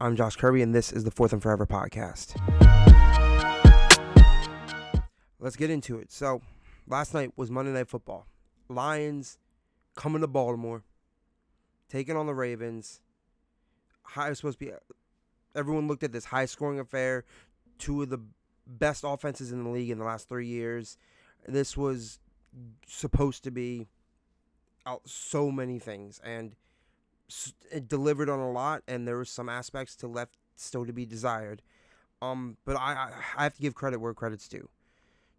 I'm Josh Kirby, and this is the Fourth and Forever podcast. Let's get into it. So, last night was Monday Night Football. Lions coming to Baltimore, taking on the Ravens. Everyone looked at this high-scoring affair, two of the best offenses in the league in the last 3 years. This was supposed to be so many things, and it delivered on a lot, and there were some aspects left still to be desired. But I have to give credit where credit's due.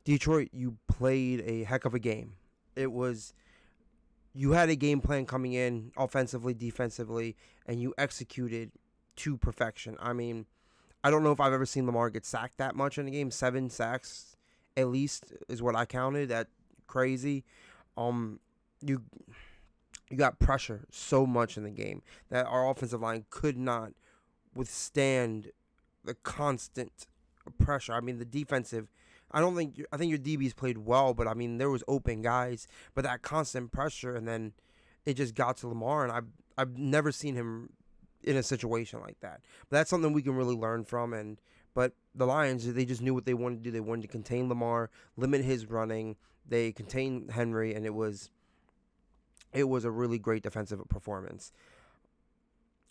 Detroit, you played a heck of a game. You had a game plan coming in, offensively, defensively, and you executed to perfection. I mean, I don't know if I've ever seen Lamar get sacked that much in a game. 7 sacks, at least, is what I counted. That's crazy. You got pressure so much in the game that our offensive line could not withstand the constant pressure. I mean, the defensive, I think your DBs played well, but I mean, there was open guys, but that constant pressure, and then it just got to Lamar, and I've never seen him in a situation like that. But that's something we can really learn from. But the Lions, they just knew what they wanted to do. They wanted to contain Lamar, limit his running. They contained Henry, and it was a really great defensive performance.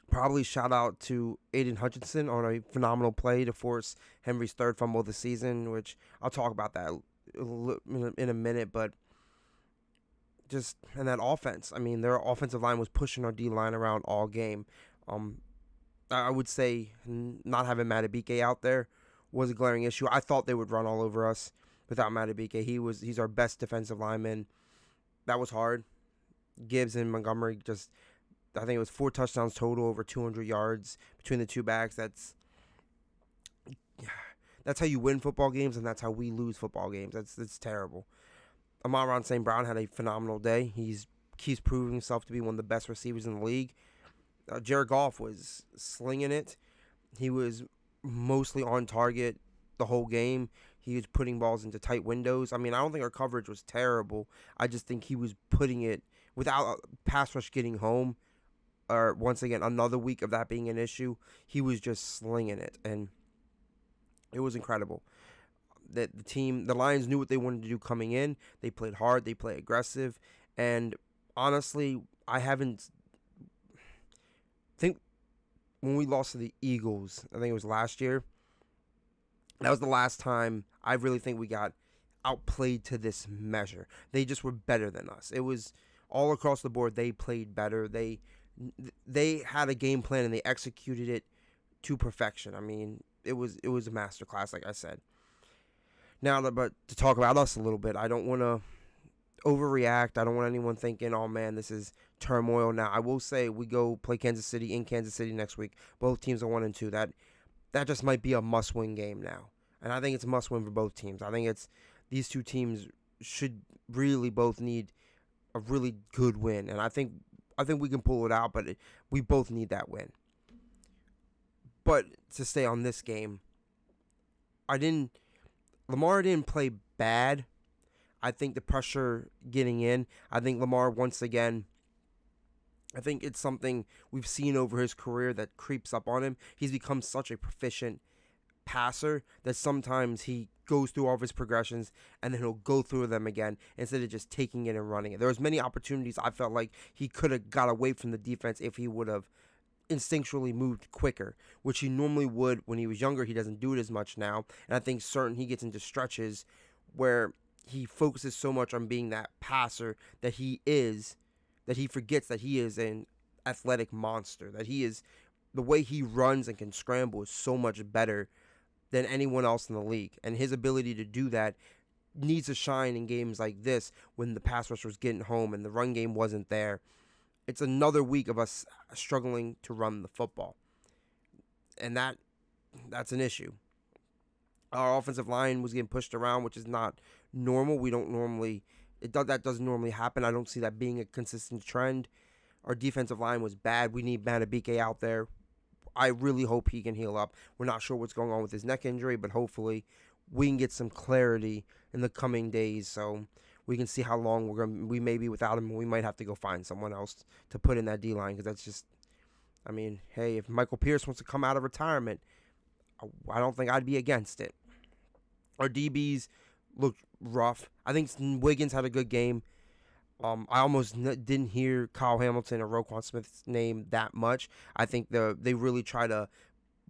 Probably shout out to Aiden Hutchinson on a phenomenal play to force Henry's third fumble of the season, which I'll talk about that in a minute. But just in that offense, I mean, their offensive line was pushing our D-line around all game. I would say not having Matabike out there was a glaring issue. I thought they would run all over us without Matabike. He's our best defensive lineman. That was hard. Gibbs and Montgomery I think it was 4 touchdowns total, over 200 yards between the two backs. That's how you win football games, and that's how we lose football games. That's terrible. Amon-Ra St. Brown had a phenomenal day. He keeps proving himself to be one of the best receivers in the league. Jared Goff was slinging it. He was mostly on target the whole game. He was putting balls into tight windows. I mean, I don't think our coverage was terrible. I just think he was putting it without a pass rush getting home. Or once again, another week of that being an issue, he was just slinging it, and it was incredible. That the Lions knew what they wanted to do coming in. They played hard, they played aggressive, and honestly, think when we lost to the Eagles, I think it was last year, that was the last time I really think we got outplayed to this measure. They just were better than us. It was all across the board. They played better. They had a game plan and they executed it to perfection. I mean, it was a masterclass, like I said. Now, but to talk about us a little bit, I don't want to overreact. I don't want anyone thinking, oh man, this is turmoil. Now, I will say we go play Kansas City in Kansas City next week. Both teams are 1-2. That just might be a must-win game now. And I think it's a must-win for both teams. I think these two teams should really both need a really good win. And I think we can pull it out, but we both need that win. But to stay on this game, Lamar didn't play bad. I think the pressure getting in, I think Lamar once again, I think it's something we've seen over his career that creeps up on him. He's become such a proficient passer that sometimes he goes through all of his progressions and then he'll go through them again instead of just taking it and running it. There was many opportunities I felt like he could have got away from the defense if he would have instinctually moved quicker, which he normally would when he was younger. He doesn't do it as much now, and I think he gets into stretches where he focuses so much on being that passer that he forgets that he is an athletic monster, that the way he runs and can scramble is so much better than anyone else in the league. And his ability to do that needs to shine in games like this when the pass rush was getting home and the run game wasn't there. It's another week of us struggling to run the football. And that's an issue. Our offensive line was getting pushed around, which is not normal. That doesn't normally happen. I don't see that being a consistent trend. Our defensive line was bad. We need Matabike out there. I really hope he can heal up. We're not sure what's going on with his neck injury, but hopefully we can get some clarity in the coming days so we can see how long we may be without him. We might have to go find someone else to put in that D-line because I mean, hey, if Michael Pierce wants to come out of retirement, I don't think I'd be against it. Our DBs looked rough. I think Wiggins had a good game. I almost didn't hear Kyle Hamilton or Roquan Smith's name that much. I think they really try to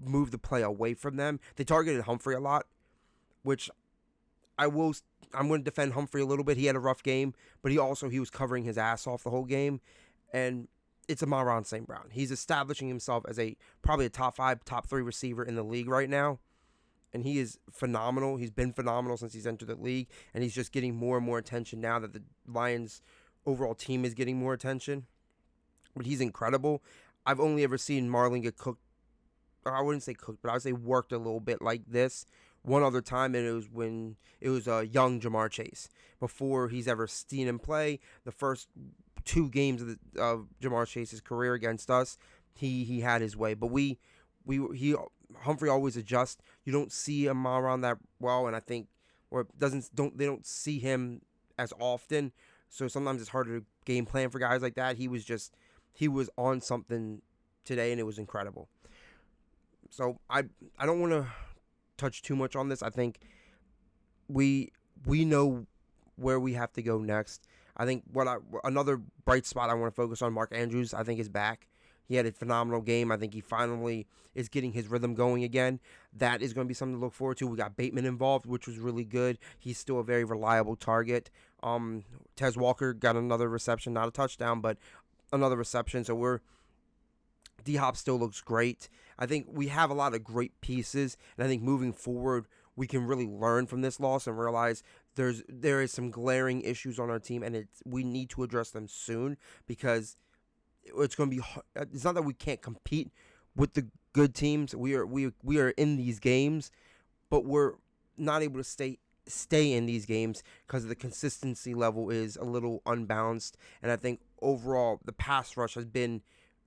move the play away from them. They targeted Humphrey a lot, which I will. I'm going to defend Humphrey a little bit. He had a rough game, but he was covering his ass off the whole game, and it's Amon-Ra St. Brown. He's establishing himself as probably a top 5, top 3 receiver in the league right now, and he is phenomenal. He's been phenomenal since he's entered the league, and he's just getting more and more attention now that the Lions' overall team is getting more attention. But he's incredible. I've only ever seen Marlon get cooked. I wouldn't say cooked, but I would say worked a little bit like this one other time, and it was when it was a young Jamar Chase. Before he's ever seen him play, the first 2 games of Jamar Chase's career against us, he had his way. But Humphrey always adjusts. You don't see him around that well, and I think they don't see him as often. So sometimes it's harder to game plan for guys like that. He was on something today, and it was incredible. So I don't want to touch too much on this. I think we know where we have to go next. I think another bright spot I want to focus on, Mark Andrews, I think is back. He had a phenomenal game. I think he finally is getting his rhythm going again. That is going to be something to look forward to. We got Bateman involved, which was really good. He's still a very reliable target. Tez Walker got another reception, not a touchdown, but another reception. So D-Hop still looks great. I think we have a lot of great pieces, and I think moving forward, we can really learn from this loss and realize there is some glaring issues on our team, and we need to address them soon, because it's going to be. It's not that we can't compete with the good teams. We are in these games, but we're not able to stay in these games because the consistency level is a little unbalanced. And I think overall the pass rush has been,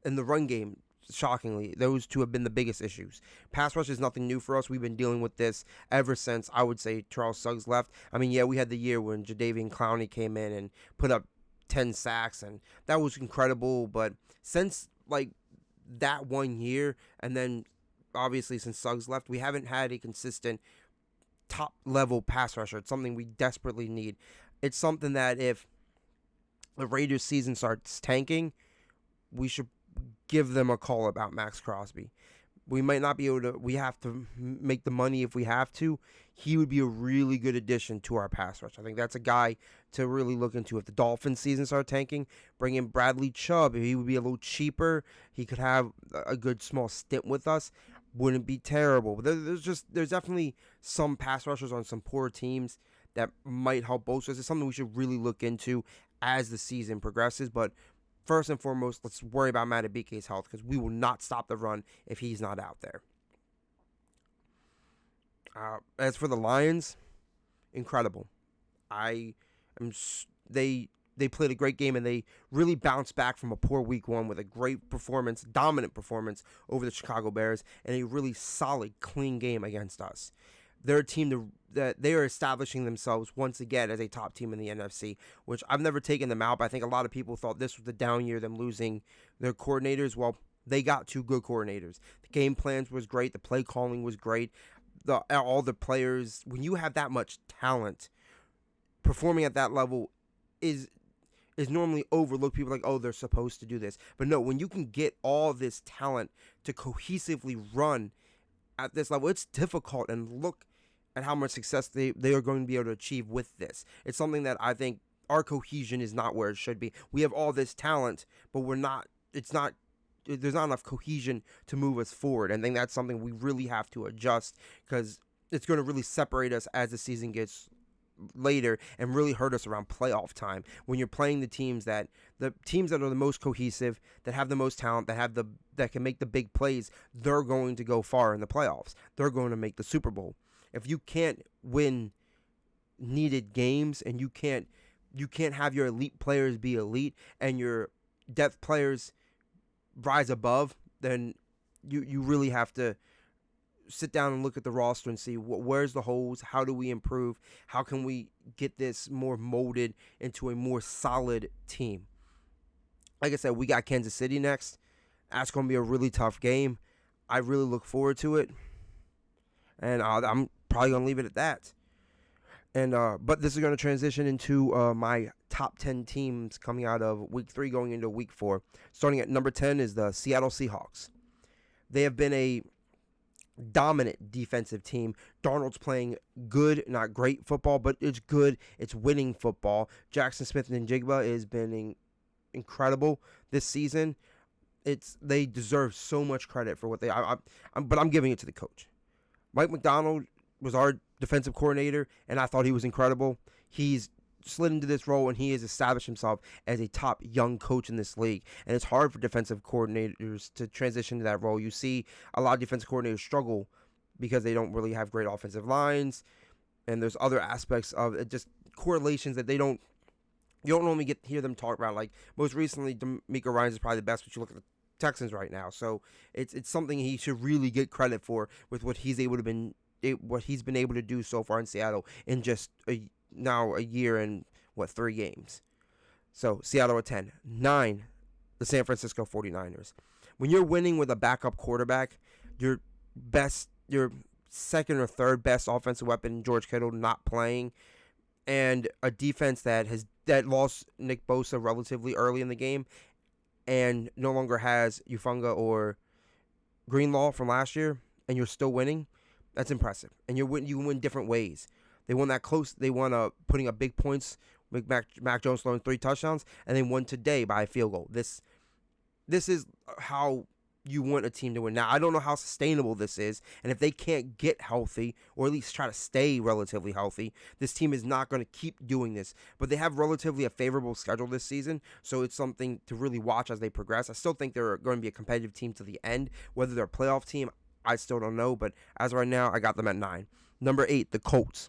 in the run game, shockingly, those two have been the biggest issues. Pass rush is nothing new for us. We've been dealing with this ever since, I would say, Charles Suggs left. I mean, yeah, we had the year when Jadeveon Clowney came in and put up 10 sacks, and that was incredible. But since that 1 year, and then obviously since Suggs left, we haven't had a consistent top level pass rusher. It's something we desperately need. It's something that if the Raiders season starts tanking, we should give them a call about Max Crosby. We might not be able to, we have to make the money if we have to. He would be a really good addition to our pass rush. I think that's a guy to really look into. If the Dolphins season start tanking, bring in Bradley Chubb. He would be a little cheaper. He could have a good small stint with us. Wouldn't be terrible. But there's definitely some pass rushers on some poor teams that might help both. It's something we should really look into as the season progresses. But first and foremost, let's worry about Madubuike's health, because we will not stop the run if he's not out there. As for the Lions, incredible. They played a great game, and they really bounced back from a poor week 1 with a great performance, dominant performance over the Chicago Bears, and a really solid, clean game against us. They're a team that they are establishing themselves once again as a top team in the NFC, which I've never taken them out, but I think a lot of people thought this was the down year, them losing their coordinators. Well, they got 2 good coordinators. The game plans was great. The play calling was great. All the players, when you have that much talent, performing at that level is normally overlooked. People are like, oh, they're supposed to do this. But no, when you can get all this talent to cohesively run at this level, it's difficult, and look at how much success they are going to be able to achieve with this. It's something that I think our cohesion is not where it should be. We have all this talent, but there's not enough cohesion to move us forward. And I think that's something we really have to adjust, because it's going to really separate us as the season gets later and really hurt us around playoff time. When you're playing the teams that are the most cohesive, that have the most talent, that can make the big plays, they're going to go far in the playoffs. They're going to make the Super Bowl. If you can't win needed games, and you can't have your elite players be elite and your depth players rise above, then you really have to sit down and look at the roster and see where's the holes, how do we improve, how can we get this more molded into a more solid team. Like I said, we got Kansas City next. That's going to be a really tough game. I really look forward to it, and I'm probably going to leave it at that. And but this is going to transition into my top 10 teams coming out of Week 3 going into Week 4. Starting at number 10 is the Seattle Seahawks. They have been a dominant defensive team. Darnold's playing good, not great football, but it's good. It's winning football. Jackson Smith and Njigba has been incredible this season. They deserve so much credit for what they. But I'm giving it to the coach. Mike Macdonald was our defensive coordinator, and I thought he was incredible. He's slid into this role, and he has established himself as a top young coach in this league. And it's hard for defensive coordinators to transition to that role. You see a lot of defensive coordinators struggle because they don't really have great offensive lines, and there's other aspects of it, just correlations that you don't normally hear them talk about. Like most recently, DeMeco Ryans is probably the best, but you look at the Texans right now. So it's something he should really get credit for with what he's been able to do so far in Seattle in just now a year and 3 games. So Seattle at 10. 9, the San Francisco 49ers. When you're winning with a backup quarterback, your second or third best offensive weapon, George Kittle, not playing, and a defense that lost Nick Bosa relatively early in the game and no longer has Ufunga or Greenlaw from last year, and you're still winning, that's impressive. And you win different ways. They won that close. They won putting up big points with Mac Jones throwing 3 touchdowns, and they won today by a field goal. This is how you want a team to win. Now, I don't know how sustainable this is, and if they can't get healthy, or at least try to stay relatively healthy, this team is not going to keep doing this. But they have relatively a favorable schedule this season, so it's something to really watch as they progress. I still think they're going to be a competitive team to the end. Whether they're a playoff team, I still don't know, but as of right now, I got them at 9. Number 8, the Colts.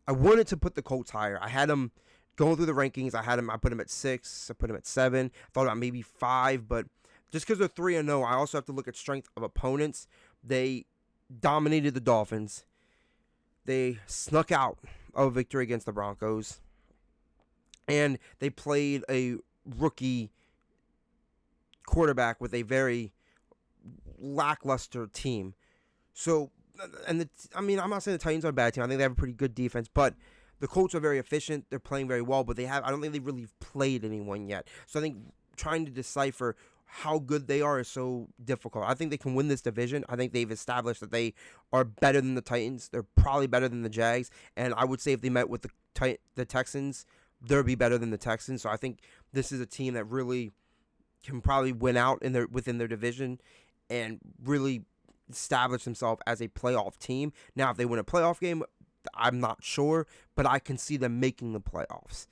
I wanted to put the Colts higher. I had them going through the rankings. I put them at 6. I put them at 7. Thought about maybe 5, but just because they're 3-0, I also have to look at strength of opponents. They dominated the Dolphins. They snuck out of a victory against the Broncos. And they played a rookie quarterback with a very lackluster team. So, I'm not saying the Titans are a bad team. I think they have a pretty good defense, but the Colts are very efficient. They're playing very well, but I don't think they really played anyone yet. So I think trying to decipher how good they are is so difficult. I think they can win this division. I think they've established that they are better than the Titans. They're probably better than the Jags, and I would say if they met with the Texans, they'll be better than the Texans. So I think this is a team that really can probably win out within their division and really establish themselves as a playoff team. Now, if they win a playoff game, I'm not sure, but I can see them making the playoffs.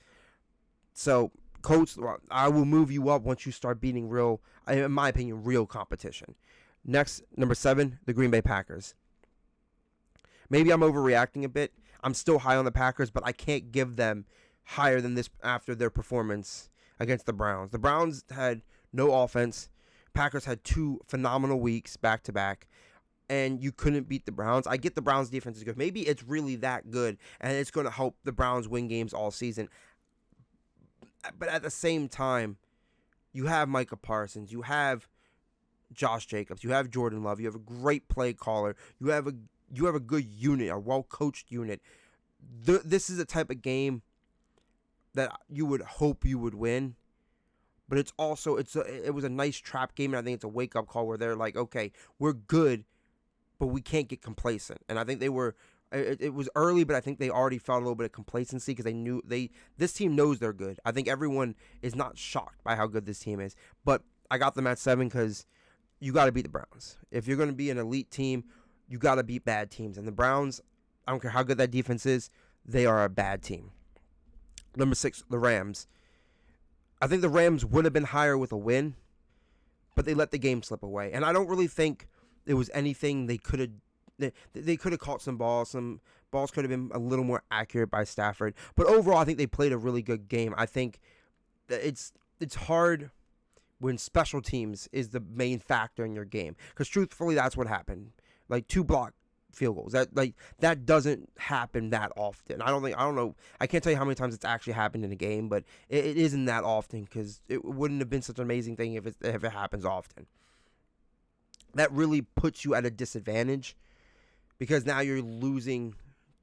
So, Colts, I will move you up once you start beating in my opinion, real competition. Next, number 7, the Green Bay Packers. Maybe I'm overreacting a bit. I'm still high on the Packers, but I can't give them higher than this after their performance against the Browns. The Browns had no offense. Packers had 2 phenomenal weeks back-to-back, and you couldn't beat the Browns. I get the Browns' defense is good. Maybe it's really that good, and it's going to help the Browns win games all season. But at the same time, you have Micah Parsons, you have Josh Jacobs, you have Jordan Love, you have a great play caller, you have a good unit, a well-coached unit. This is a type of game that you would hope you would win. But it's also it was a nice trap game, and I think it's a wake-up call where they're like, okay, we're good, but we can't get complacent. And I think they were. It was early, but I think they already felt a little bit of complacency because they knew this team knows they're good. I think everyone is not shocked by how good this team is. But I got them at 7 because you got to beat the Browns. If you're going to be an elite team, you got to beat bad teams. And the Browns, I don't care how good that defense is, they are a bad team. Number 6, the Rams. I think the Rams would have been higher with a win, but they let the game slip away. And I don't really think there was anything they could have. They could have caught some balls. Some balls could have been a little more accurate by Stafford. But overall, I think they played a really good game. I think that it's hard when special teams is the main factor in your game. Because truthfully, that's what happened. Like 2 block field goals. That doesn't happen that often. I don't know. I can't tell you how many times it's actually happened in a game, but it isn't that often because it wouldn't have been such an amazing thing if it happens often. That really puts you at a disadvantage because now you're losing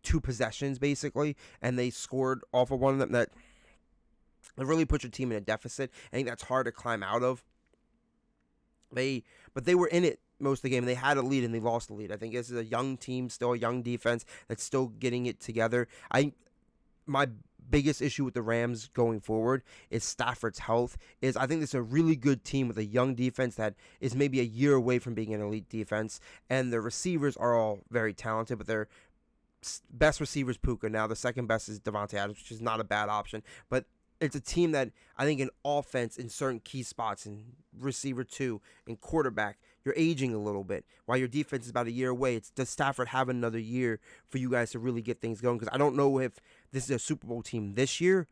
2 possessions basically, and they scored off of one of them. That really puts your team in a deficit. I think that's hard to climb out of. But they were in it most of the game. They had a lead and they lost the lead. I think this is a young team, still a young defense that's still getting it together. My biggest issue with the Rams going forward is Stafford's health. I think this is a really good team with a young defense that is maybe a year away from being an elite defense, and the receivers are all very talented, but their best receiver is Puka. Now the second best is Devontae Adams, which is not a bad option, but it's a team that I think in offense, in certain key spots, in receiver 2, in quarterback, you're aging a little bit. While your defense is about a year away, does Stafford have another year for you guys to really get things going? Because I don't know if this is a Super Bowl team this year.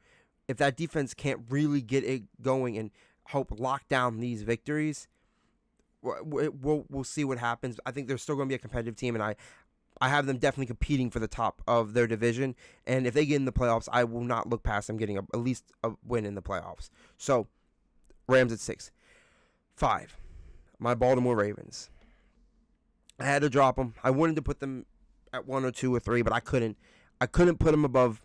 If that defense can't really get it going and help lock down these victories, we'll see what happens. I think they're still going to be a competitive team, and I have them definitely competing for the top of their division. And if they get in the playoffs, I will not look past them getting at least a win in the playoffs. So, Rams at 6. 5, my Baltimore Ravens. I had to drop them. I wanted to put them at 1 or 2 or 3, but I couldn't. I couldn't put them above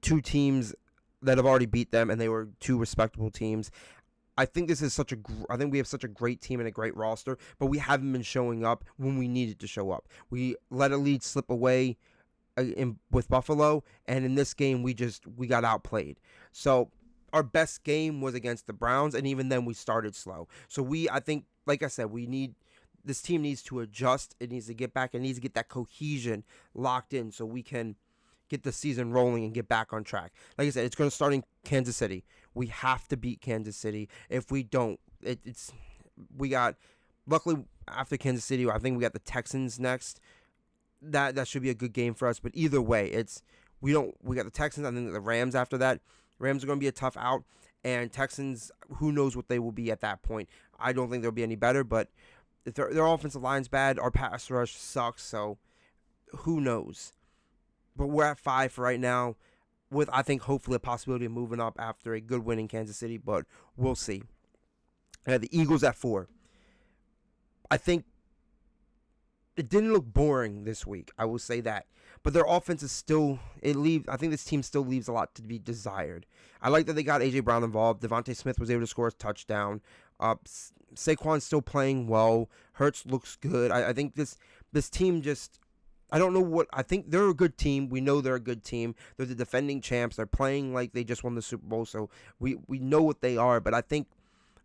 2 teams that have already beat them, and they were 2 respectable teams. I think this is I think we have such a great team and a great roster, but we haven't been showing up when we needed to show up. We let a lead slip away with Buffalo, and in this game we got outplayed. So our best game was against the Browns, and even then we started slow. So I think, like I said, this team needs to adjust. It needs to get back. It needs to get that cohesion locked in so we can get the season rolling and get back on track. Like I said, it's going to start in Kansas City. We have to beat Kansas City. If we don't, luckily after Kansas City, I think we got the Texans next. That should be a good game for us. But either way, we got the Texans and then the Rams after that. Rams are going to be a tough out, and Texans, who knows what they will be at that point. I don't think they'll be any better, but if their offensive line's bad, our pass rush sucks, so who knows. But we're at 5 for right now, with, I think, hopefully a possibility of moving up after a good win in Kansas City, but we'll see. I had the Eagles at 4. I think it didn't look boring this week, I will say that. But their offense is I think this team still leaves a lot to be desired. I like that they got A.J. Brown involved. Devontae Smith was able to score a touchdown. Saquon's still playing well. Hurts looks good. I think this team just... I don't know I think they're a good team. We know they're a good team. They're the defending champs. They're playing like they just won the Super Bowl, so we know what they are. But I think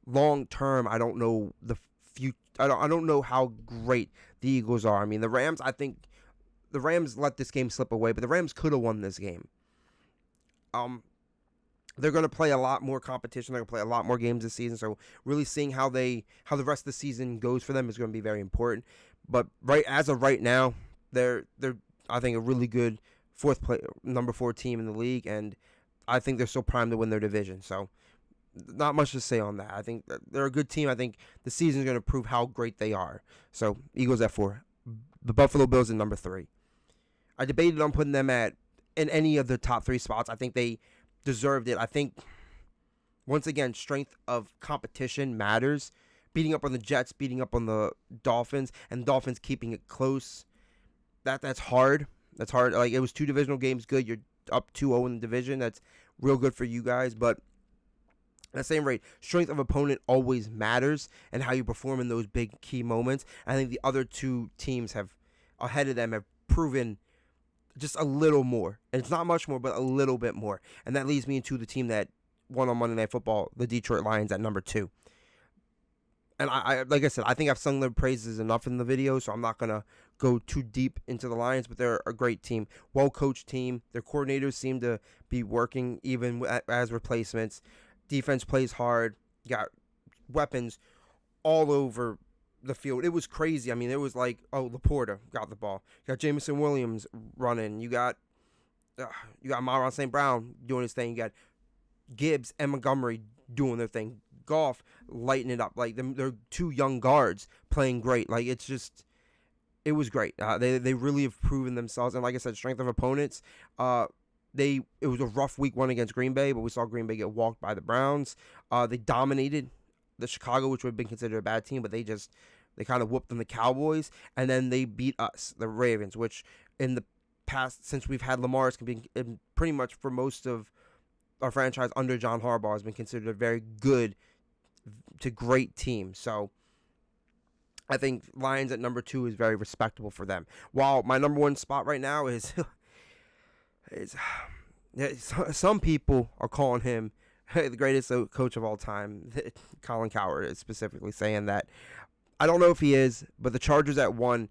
long term, I don't know the future. I don't know how great the Eagles are. I mean, the Rams. I think the Rams let this game slip away, but the Rams could have won this game. They're going to play a lot more competition. They're going to play a lot more games this season. So really seeing how the rest of the season goes for them is going to be very important. But as of right now, they're I think a really good number 4 team in the league, and I think they're still primed to win their division. So not much to say on that. I think they're a good team. I think the season is going to prove how great they are. So Eagles at 4, the Buffalo Bills at number 3. I debated on putting them in any of the top 3 spots. I think they deserved it. I think once again, strength of competition matters. Beating up on the Jets, beating up on the Dolphins, and the Dolphins keeping it close. That's hard. That's hard. Like, it was 2 divisional games good. You're up 2-0 in the division. That's real good for you guys. But at the same rate, strength of opponent always matters, and how you perform in those big key moments. I think the other 2 teams ahead of them have proven just a little more. And it's not much more, but a little bit more. And that leads me into the team that won on Monday Night Football, the Detroit Lions at number 2. And I like I said, I think I've sung their praises enough in the video, so I'm not going to go too deep into the Lions, but they're a great team, well-coached team. Their coordinators seem to be working even as replacements. Defense plays hard. You got weapons all over the field. It was crazy. I mean, it was like, Laporta got the ball. You got Jameson Williams running. You got Myron St. Brown doing his thing. You got Gibbs and Montgomery doing their thing. Goff lighting it up. Like, they're 2 young guards playing great. Like, it's just, It was great. They really have proven themselves, and like I said, strength of opponents. It was a rough week one against Green Bay, but we saw Green Bay get walked by the Browns. They dominated the Chicago, which would have been considered a bad team, but they kind of whooped them, the Cowboys, and then they beat us, the Ravens, which in the past, since we've had Lamar, it's been pretty much for most of our franchise under John Harbaugh has been considered a very good to great team. So I think Lions at number 2 is very respectable for them. While my number 1 spot right now is some people are calling him the greatest coach of all time. Colin Cowherd is specifically saying that. I don't know if he is, but the Chargers at 1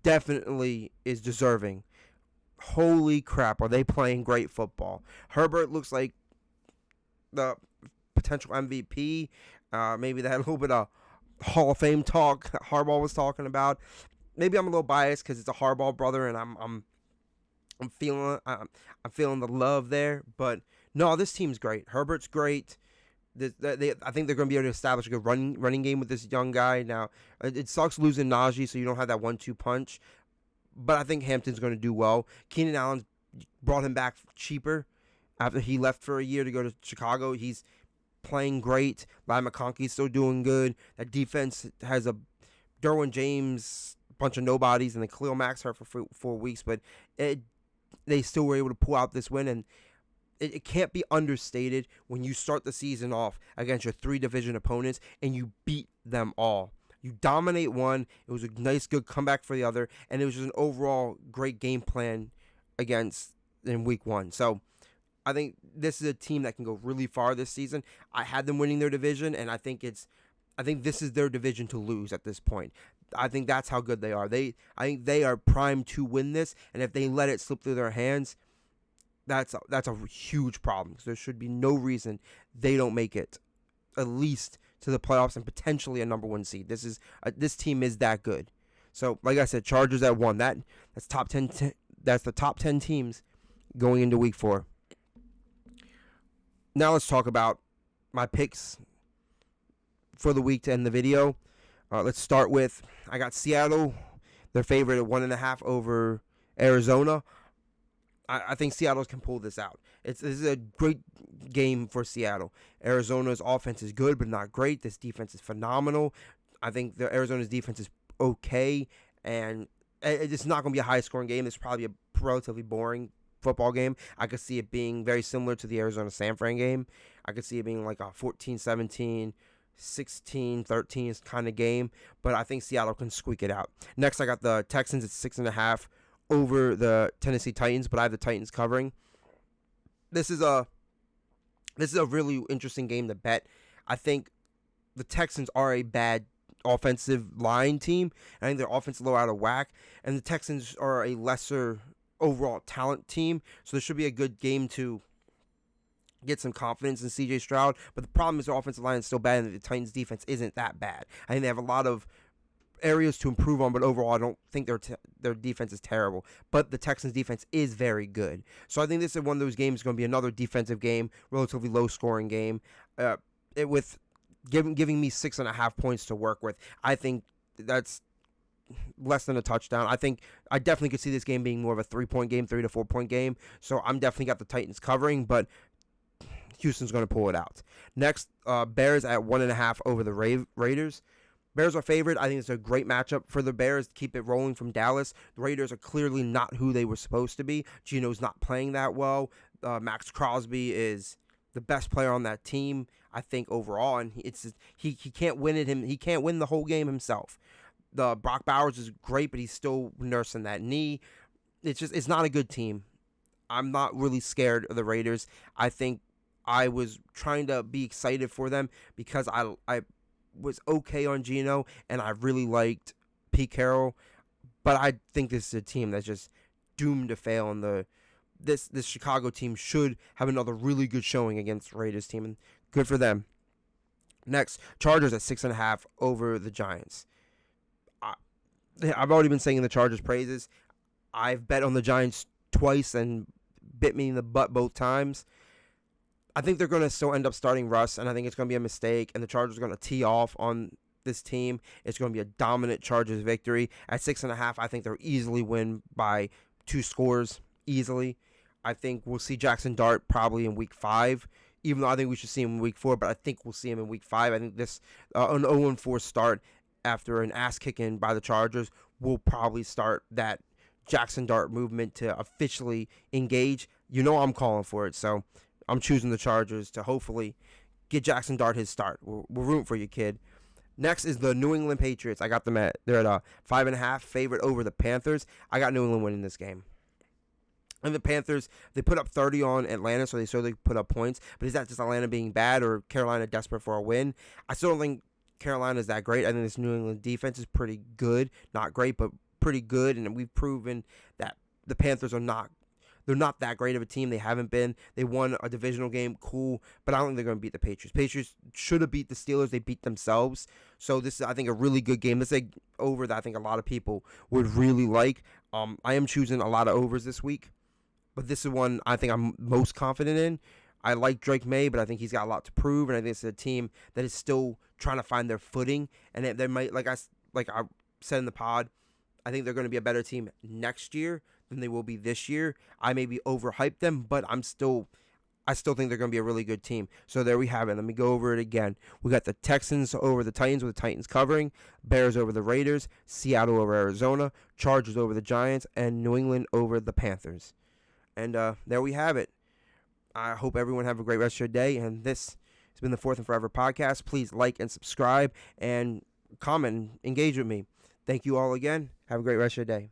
definitely is deserving. Holy crap, are they playing great football? Herbert looks like the potential MVP. Maybe that little bit of Hall of Fame talk that Harbaugh was talking about. Maybe I'm a little biased because it's a Harbaugh brother, and I'm feeling the love there. But no, this team's great. Herbert's great. I think they're going to be able to establish a good running game with this young guy. Now, it sucks losing Najee, so you don't have that 1-2 punch. But I think Hampton's going to do well. Keenan Allen's brought him back cheaper after he left for a year to go to Chicago. He's playing great. Larry McConkey's still doing good. That defense has a Derwin James, bunch of nobodies, and then Khalil Mack's hurt for 4 weeks. But they still were able to pull out this win, and it can't be understated when you start the season off against your 3 division opponents and you beat them all. You dominate one. It was a nice, good comeback for the other, and it was just an overall great game plan in week 1. So I think this is a team that can go really far this season. I had them winning their division, and I think this is their division to lose at this point. I think that's how good they are. I think they are primed to win this, and if they let it slip through their hands, that's a huge problem. Because there should be no reason they don't make it at least to the playoffs and potentially a number 1 seed. This team is that good. So, like I said, Chargers at 1. That's top 10. That's the top 10 teams going into week 4. Now let's talk about my picks for the week to end the video. Let's start with, I got Seattle, their favorite at 1.5 over Arizona. I think Seattle can pull this out. This is a great game for Seattle. Arizona's offense is good, but not great. This defense is phenomenal. I think Arizona's defense is okay, and it's not going to be a high-scoring game. It's probably a relatively boring football game. I could see it being very similar to the Arizona-San Fran game. I could see it being like a 14-17, 16-13 kind of game, but I think Seattle can squeak it out. Next, I got the Texans at 6.5 over the Tennessee Titans, but I have the Titans covering. This is a really interesting game to bet. I think the Texans are a bad offensive line team. I think their offense is a little out of whack, and the Texans are a lesser overall talent team, so this should be a good game to get some confidence in C.J. Stroud. But the problem is their offensive line is still bad, and the Titans' defense isn't that bad. I think they have a lot of areas to improve on, but overall I don't think their defense is terrible. But the Texans' defense is very good. So I think this is one of those games going to be another defensive game, relatively low-scoring game, with giving me 6.5 points to work with. I think that's less than a touchdown. I definitely could see this game being more of a 3-point game, 3 to 4 point game. So I'm definitely got the Titans covering, but Houston's going to pull it out. Next, Bears at 1.5 over the Raiders. Bears are favored. I think it's a great matchup for the Bears to keep it rolling from Dallas. The Raiders are clearly not who they were supposed to be. Geno's not playing that well. Max Crosby is the best player on that team, I think, overall, and he can't win it. He can't win the whole game himself. The Brock Bowers is great, but he's still nursing that knee. It's not a good team. I'm not really scared of the Raiders. I think I was trying to be excited for them because I was okay on Geno, and I really liked Pete Carroll, but I think this is a team that's just doomed to fail, and this Chicago team should have another really good showing against the Raiders team, and good for them. Next, Chargers at 6.5 over the Giants. I've already been saying the Chargers' praises. I've bet on the Giants twice and bit me in the butt both times. I think they're going to still end up starting Russ, and I think it's going to be a mistake, and the Chargers are going to tee off on this team. It's going to be a dominant Chargers victory. At 6.5, I think they'll easily win by 2 scores, easily. I think we'll see Jackson Dart probably in week 5, even though I think we should see him in week 4, but I think we'll see him in week 5. I think this an 0-4 start after an ass kicking by the Chargers will probably start that Jackson Dart movement to officially engage. You know I'm calling for it, so I'm choosing the Chargers to hopefully get Jackson Dart his start. We're rooting for you, kid. Next is the New England Patriots. I got them they're at a 5.5 favorite over the Panthers. I got New England winning this game. And the Panthers, they put up 30 on Atlanta, so they certainly put up points. But is that just Atlanta being bad or Carolina desperate for a win? I still don't think Carolina is that great. I think this New England defense is pretty good. Not great, but pretty good. And we've proven that the Panthers are not. They're not that great of a team. They haven't been. They won a divisional game, cool, but I don't think they're going to beat the Patriots. Patriots should have beat the Steelers. They beat themselves. So this is, I think, a really good game. This is over that I think a lot of people would really like. I am choosing a lot of overs this week, but this is one I think I'm most confident in. I like Drake May, but I think he's got a lot to prove, and I think it's a team that is still trying to find their footing, and they might, like I said in the pod, I think they're going to be a better team next year than they will be this year. I maybe overhyped them, but I still think they're going to be a really good team. So there we have it. Let me go over it again. We got the Texans over the Titans with the Titans covering, Bears over the Raiders, Seattle over Arizona, Chargers over the Giants, and New England over the Panthers. And there we have it. I hope everyone have a great rest of your day. And this has been the Fourth and Forever podcast. Please like and subscribe and comment and engage with me. Thank you all again. Have a great rest of your day.